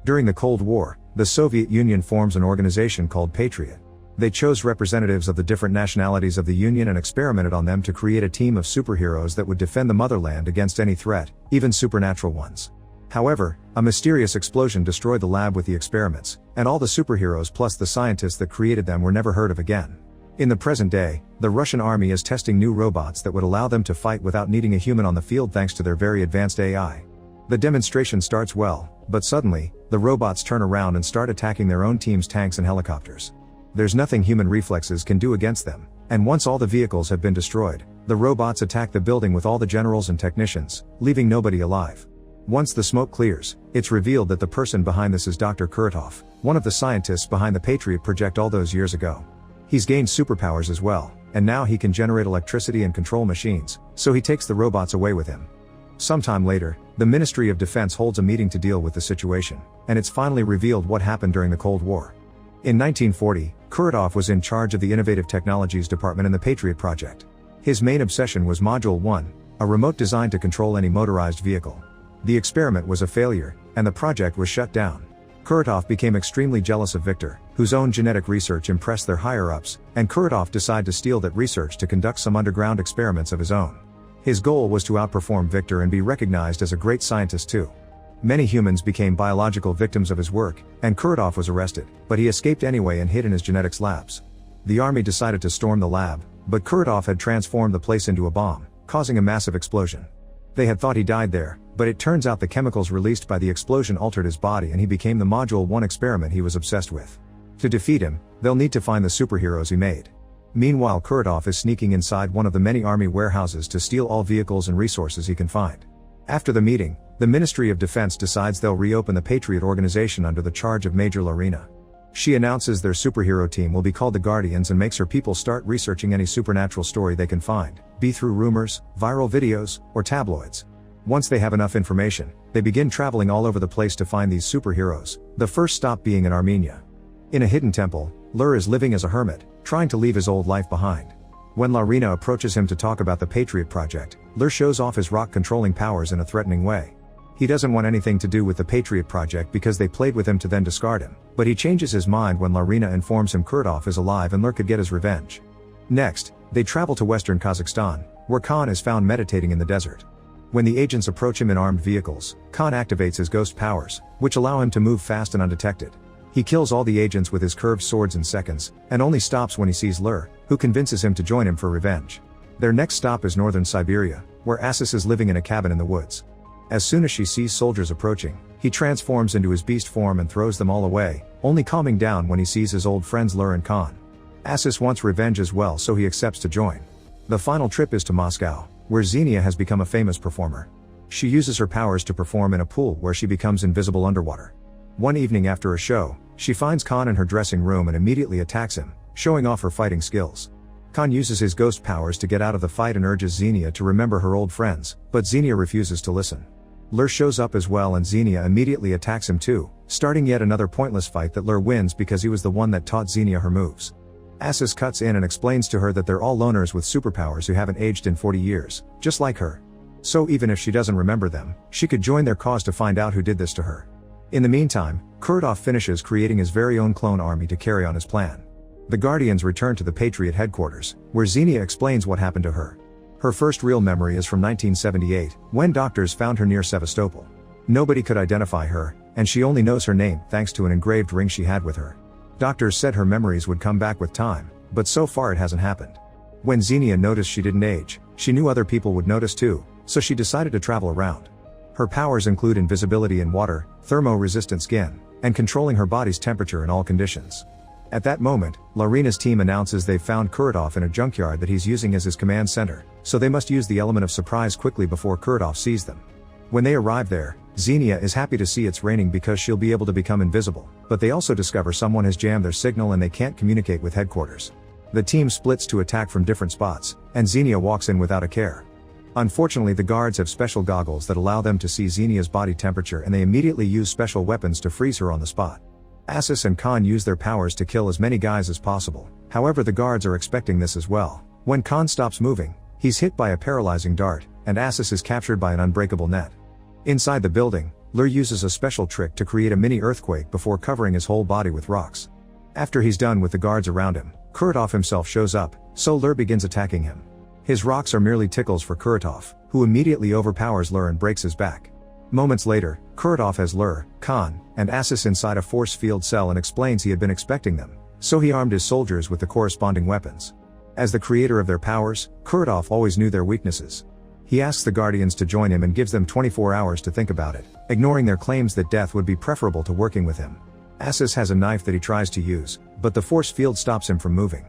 During the Cold War, the Soviet Union forms an organization called Patriot. They chose representatives of the different nationalities of the Union and experimented on them to create a team of superheroes that would defend the motherland against any threat, even supernatural ones. However, a mysterious explosion destroyed the lab with the experiments, and all the superheroes plus the scientists that created them were never heard of again. In the present day, the Russian army is testing new robots that would allow them to fight without needing a human on the field thanks to their very advanced AI. The demonstration starts well, but suddenly, the robots turn around and start attacking their own team's tanks and helicopters. There's nothing human reflexes can do against them, and once all the vehicles have been destroyed, the robots attack the building with all the generals and technicians, leaving nobody alive. Once the smoke clears, it's revealed that the person behind this is Dr. Kuratov, one of the scientists behind the Patriot project all those years ago. He's gained superpowers as well, and now he can generate electricity and control machines, so he takes the robots away with him. Sometime later, the Ministry of Defense holds a meeting to deal with the situation, and it's finally revealed what happened during the Cold War. In 1940, Kuratov was in charge of the Innovative Technologies Department in the Patriot project. His main obsession was Module 1, a remote designed to control any motorized vehicle. The experiment was a failure, and the project was shut down. Kuratov became extremely jealous of Victor, whose own genetic research impressed their higher-ups, and Kuratov decided to steal that research to conduct some underground experiments of his own. His goal was to outperform Victor and be recognized as a great scientist too. Many humans became biological victims of his work, and Kuratov was arrested, but he escaped anyway and hid in his genetics labs. The army decided to storm the lab, but Kuratov had transformed the place into a bomb, causing a massive explosion. They had thought he died there, but it turns out the chemicals released by the explosion altered his body and he became the Module 1 experiment he was obsessed with. To defeat him, they'll need to find the superheroes he made. Meanwhile, Kuratov is sneaking inside one of the many army warehouses to steal all vehicles and resources he can find. After the meeting, the Ministry of Defense decides they'll reopen the Patriot organization under the charge of Major Larina. She announces their superhero team will be called the Guardians and makes her people start researching any supernatural story they can find, be through rumors, viral videos, or tabloids. Once they have enough information, they begin traveling all over the place to find these superheroes, the first stop being in Armenia. In a hidden temple, Lur is living as a hermit, trying to leave his old life behind. When Larina approaches him to talk about the Patriot project, Lur shows off his rock-controlling powers in a threatening way. He doesn't want anything to do with the Patriot project because they played with him to then discard him, but he changes his mind when Larina informs him Kuratov is alive and Lur could get his revenge. Next, they travel to western Kazakhstan, where Khan is found meditating in the desert. When the agents approach him in armed vehicles, Khan activates his ghost powers, which allow him to move fast and undetected. He kills all the agents with his curved swords in seconds, and only stops when he sees Lur, who convinces him to join him for revenge. Their next stop is northern Siberia, where Assis is living in a cabin in the woods. As soon as she sees soldiers approaching, he transforms into his beast form and throws them all away, only calming down when he sees his old friends Lur and Khan. Assis wants revenge as well, so he accepts to join. The final trip is to Moscow, where Xenia has become a famous performer. She uses her powers to perform in a pool where she becomes invisible underwater. One evening after a show, she finds Khan in her dressing room and immediately attacks him, showing off her fighting skills. Khan uses his ghost powers to get out of the fight and urges Xenia to remember her old friends, but Xenia refuses to listen. Lur shows up as well and Xenia immediately attacks him too, starting yet another pointless fight that Lur wins because he was the one that taught Xenia her moves. Assis cuts in and explains to her that they're all loners with superpowers who haven't aged in 40 years, just like her. So even if she doesn't remember them, she could join their cause to find out who did this to her. In the meantime, Kuratov finishes creating his very own clone army to carry on his plan. The Guardians return to the Patriot headquarters, where Xenia explains what happened to her. Her first real memory is from 1978, when doctors found her near Sevastopol. Nobody could identify her, and she only knows her name thanks to an engraved ring she had with her. Doctors said her memories would come back with time, but so far it hasn't happened. When Xenia noticed she didn't age, she knew other people would notice too, so she decided to travel around. Her powers include invisibility in water, thermo-resistant skin, and controlling her body's temperature in all conditions. At that moment, Larina's team announces they've found Kuratov in a junkyard that he's using as his command center, so they must use the element of surprise quickly before Kuratov sees them. When they arrive there, Xenia is happy to see it's raining because she'll be able to become invisible, but they also discover someone has jammed their signal and they can't communicate with headquarters. The team splits to attack from different spots, and Xenia walks in without a care. Unfortunately, the guards have special goggles that allow them to see Xenia's body temperature and they immediately use special weapons to freeze her on the spot. Assis and Khan use their powers to kill as many guys as possible, however the guards are expecting this as well. When Khan stops moving, he's hit by a paralyzing dart, and Assis is captured by an unbreakable net. Inside the building, Lur uses a special trick to create a mini earthquake before covering his whole body with rocks. After he's done with the guards around him, Kuratov himself shows up, so Lur begins attacking him. His rocks are merely tickles for Kuratov, who immediately overpowers Lur and breaks his back. Moments later, Kuratov has Lur, Khan, and Asis inside a force field cell and explains he had been expecting them, so he armed his soldiers with the corresponding weapons. As the creator of their powers, Kuratov always knew their weaknesses. He asks the Guardians to join him and gives them 24 hours to think about it, ignoring their claims that death would be preferable to working with him. Asis has a knife that he tries to use, but the force field stops him from moving.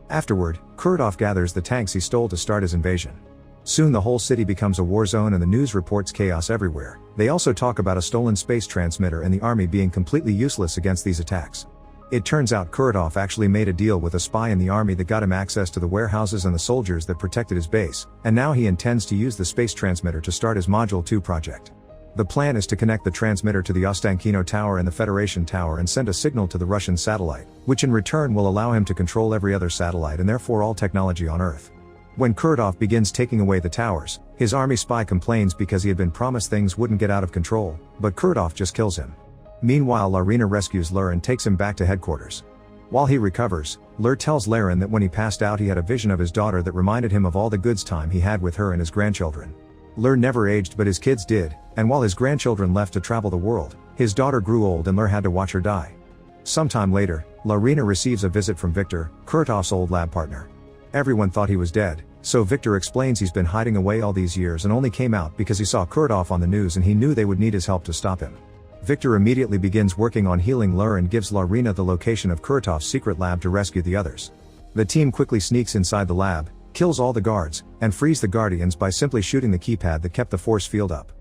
Afterward, Kuratov gathers the tanks he stole to start his invasion. Soon the whole city becomes a war zone and the news reports chaos everywhere. They also talk about a stolen space transmitter and the army being completely useless against these attacks. It turns out Kuratov actually made a deal with a spy in the army that got him access to the warehouses and the soldiers that protected his base, and now he intends to use the space transmitter to start his Module 2 project. The plan is to connect the transmitter to the Ostankino Tower and the Federation Tower and send a signal to the Russian satellite, which in return will allow him to control every other satellite and therefore all technology on Earth. When Kuratov begins taking away the towers, his army spy complains because he had been promised things wouldn't get out of control, but Kuratov just kills him. Meanwhile, Larina rescues Lur and takes him back to headquarters. While he recovers, Lur tells Laren that when he passed out he had a vision of his daughter that reminded him of all the good time he had with her and his grandchildren. Lur never aged but his kids did, and while his grandchildren left to travel the world, his daughter grew old and Lur had to watch her die. Sometime later, Larina receives a visit from Victor, Kuratov's old lab partner. Everyone thought he was dead, so Victor explains he's been hiding away all these years and only came out because he saw Kuratov on the news and he knew they would need his help to stop him. Victor immediately begins working on healing Lur and gives Larina the location of Kuratov's secret lab to rescue the others. The team quickly sneaks inside the lab, kills all the guards, and frees the Guardians by simply shooting the keypad that kept the force field up.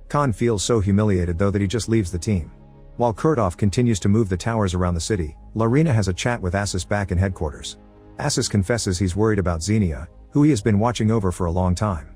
Khan feels so humiliated though that he just leaves the team. While Kuratov continues to move the towers around the city, Larina has a chat with Asis back in headquarters. Asis confesses he's worried about Xenia, who he has been watching over for a long time.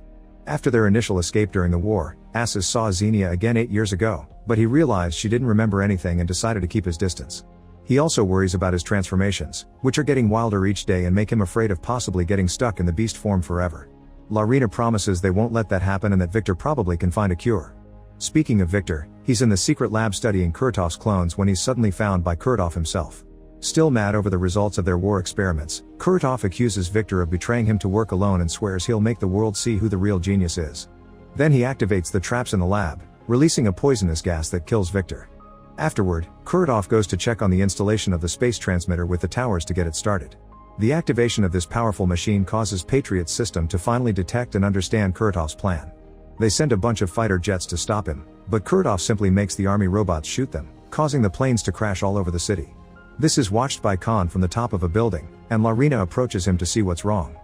After their initial escape during the war, Asis saw Xenia again 8 years ago, but he realized she didn't remember anything and decided to keep his distance. He also worries about his transformations, which are getting wilder each day and make him afraid of possibly getting stuck in the beast form forever. Larina promises they won't let that happen and that Victor probably can find a cure. Speaking of Victor, he's in the secret lab studying Kuratov's clones when he's suddenly found by Kuratov himself. Still mad over the results of their war experiments, Kuratov accuses Victor of betraying him to work alone and swears he'll make the world see who the real genius is. Then he activates the traps in the lab, releasing a poisonous gas that kills Victor. Afterward, Kuratov goes to check on the installation of the space transmitter with the towers to get it started. The activation of this powerful machine causes Patriot's system to finally detect and understand Kuratov's plan. They send a bunch of fighter jets to stop him, but Kuratov simply makes the army robots shoot them, causing the planes to crash all over the city. This is watched by Khan from the top of a building, and Larina approaches him to see what's wrong.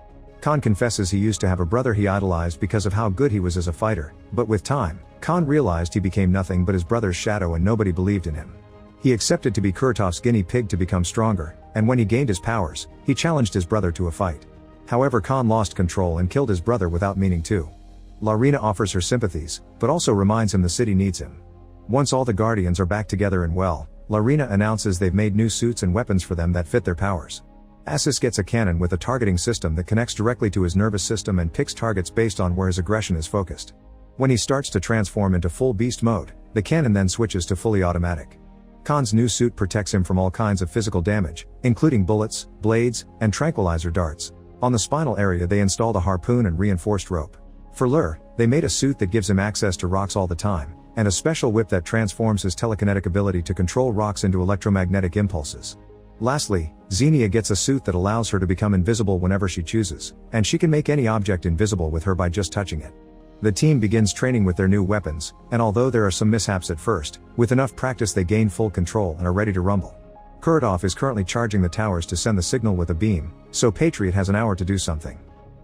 Khan confesses he used to have a brother he idolized because of how good he was as a fighter, but with time, Khan realized he became nothing but his brother's shadow and nobody believed in him. He accepted to be Kuratov's guinea pig to become stronger, and when he gained his powers, he challenged his brother to a fight. However, Khan lost control and killed his brother without meaning to. Larina offers her sympathies, but also reminds him the city needs him. Once all the Guardians are back together and well, Larina announces they've made new suits and weapons for them that fit their powers. Asis gets a cannon with a targeting system that connects directly to his nervous system and picks targets based on where his aggression is focused. When he starts to transform into full beast mode, the cannon then switches to fully automatic. Khan's new suit protects him from all kinds of physical damage, including bullets, blades, and tranquilizer darts. On the spinal area they installed a harpoon and reinforced rope. For Lur, they made a suit that gives him access to rocks all the time, and a special whip that transforms his telekinetic ability to control rocks into electromagnetic impulses. Lastly, Xenia gets a suit that allows her to become invisible whenever she chooses, and she can make any object invisible with her by just touching it. The team begins training with their new weapons, and although there are some mishaps at first, with enough practice they gain full control and are ready to rumble. Kuratov is currently charging the towers to send the signal with a beam, so Patriot has an hour to do something.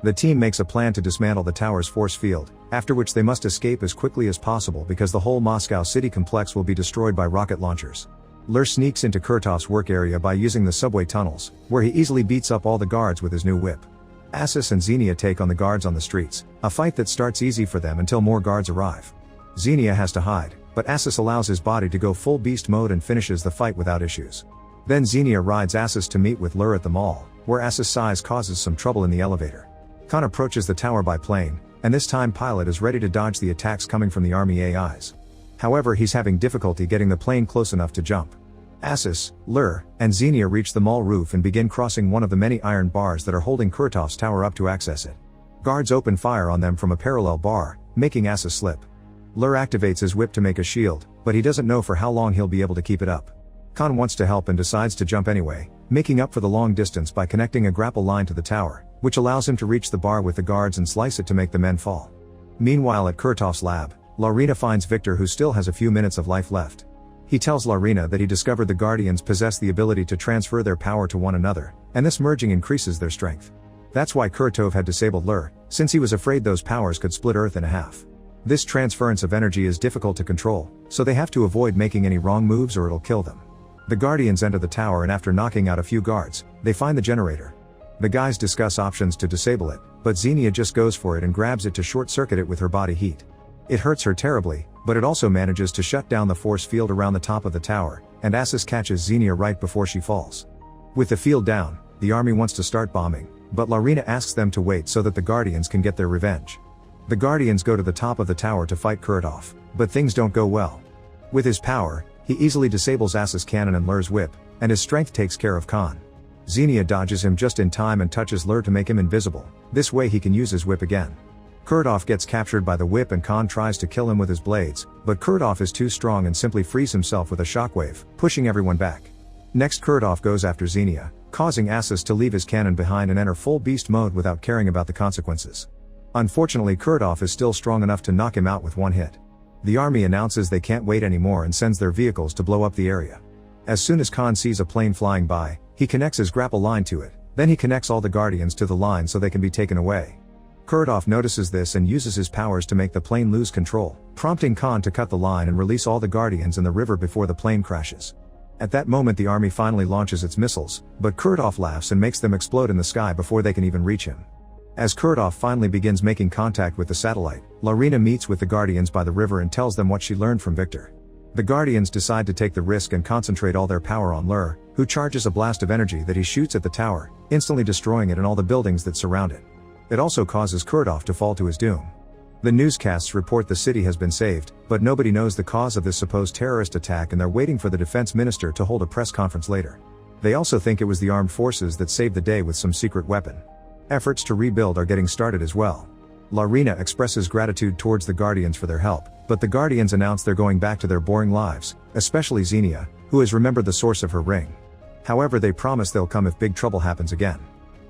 The team makes a plan to dismantle the tower's force field, after which they must escape as quickly as possible because the whole Moscow city complex will be destroyed by rocket launchers. Lur sneaks into Kuratov's work area by using the subway tunnels, where he easily beats up all the guards with his new whip. Asis and Xenia take on the guards on the streets, a fight that starts easy for them until more guards arrive. Xenia has to hide, but Asis allows his body to go full beast mode and finishes the fight without issues. Then Xenia rides Asis to meet with Lur at the mall, where Asis' size causes some trouble in the elevator. Khan approaches the tower by plane, and this time Pilot is ready to dodge the attacks coming from the army AIs. However, he's having difficulty getting the plane close enough to jump. Asis, Lur, and Xenia reach the mall roof and begin crossing one of the many iron bars that are holding Kurtov's tower up to access it. Guards open fire on them from a parallel bar, making Asis slip. Lur activates his whip to make a shield, but he doesn't know for how long he'll be able to keep it up. Khan wants to help and decides to jump anyway, making up for the long distance by connecting a grapple line to the tower, which allows him to reach the bar with the guards and slice it to make the men fall. Meanwhile at Kurtov's lab, Larina finds Victor, who still has a few minutes of life left. He tells Larina that he discovered the Guardians possess the ability to transfer their power to one another, and this merging increases their strength. That's why Kurtov had disabled Lur, since he was afraid those powers could split Earth in half. This transference of energy is difficult to control, so they have to avoid making any wrong moves or it'll kill them. The Guardians enter the tower, and after knocking out a few guards, they find the generator. The guys discuss options to disable it, but Xenia just goes for it and grabs it to short-circuit it with her body heat. It hurts her terribly, but it also manages to shut down the force field around the top of the tower, and Asis catches Xenia right before she falls. With the field down, the army wants to start bombing, but Larina asks them to wait so that the Guardians can get their revenge. The Guardians go to the top of the tower to fight Kurtov, but things don't go well. With his power, he easily disables Asis' cannon and Lur's whip, and his strength takes care of Khan. Xenia dodges him just in time and touches Lur to make him invisible, this way he can use his whip again. Kurtov gets captured by the whip and Khan tries to kill him with his blades, but Kurtov is too strong and simply frees himself with a shockwave, pushing everyone back. Next, Kurtov goes after Xenia, causing Asis to leave his cannon behind and enter full beast mode without caring about the consequences. Unfortunately, Kurtov is still strong enough to knock him out with one hit. The army announces they can't wait anymore and sends their vehicles to blow up the area. As soon as Khan sees a plane flying by, he connects his grapple line to it, then he connects all the Guardians to the line so they can be taken away. Kurtov notices this and uses his powers to make the plane lose control, prompting Khan to cut the line and release all the Guardians in the river before the plane crashes. At that moment the army finally launches its missiles, but Kurtov laughs and makes them explode in the sky before they can even reach him. As Kurtov finally begins making contact with the satellite, Larina meets with the Guardians by the river and tells them what she learned from Victor. The Guardians decide to take the risk and concentrate all their power on Lur, who charges a blast of energy that he shoots at the tower, instantly destroying it and all the buildings that surround it. It also causes Kurtov to fall to his doom. The newscasts report the city has been saved, but nobody knows the cause of this supposed terrorist attack and they're waiting for the defense minister to hold a press conference later. They also think it was the armed forces that saved the day with some secret weapon. Efforts to rebuild are getting started as well. Larina expresses gratitude towards the Guardians for their help, but the Guardians announce they're going back to their boring lives, especially Xenia, who has remembered the source of her ring. However, they promise they'll come if big trouble happens again.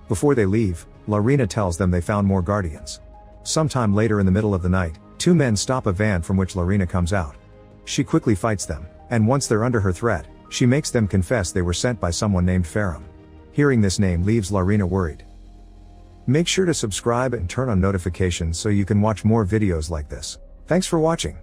Before they leave, Larina tells them they found more Guardians. Sometime later in the middle of the night, two men stop a van from which Larina comes out. She quickly fights them, and once they're under her threat, she makes them confess they were sent by someone named Farum. Hearing this name leaves Larina worried. Make sure to subscribe and turn on notifications so you can watch more videos like this. Thanks for watching.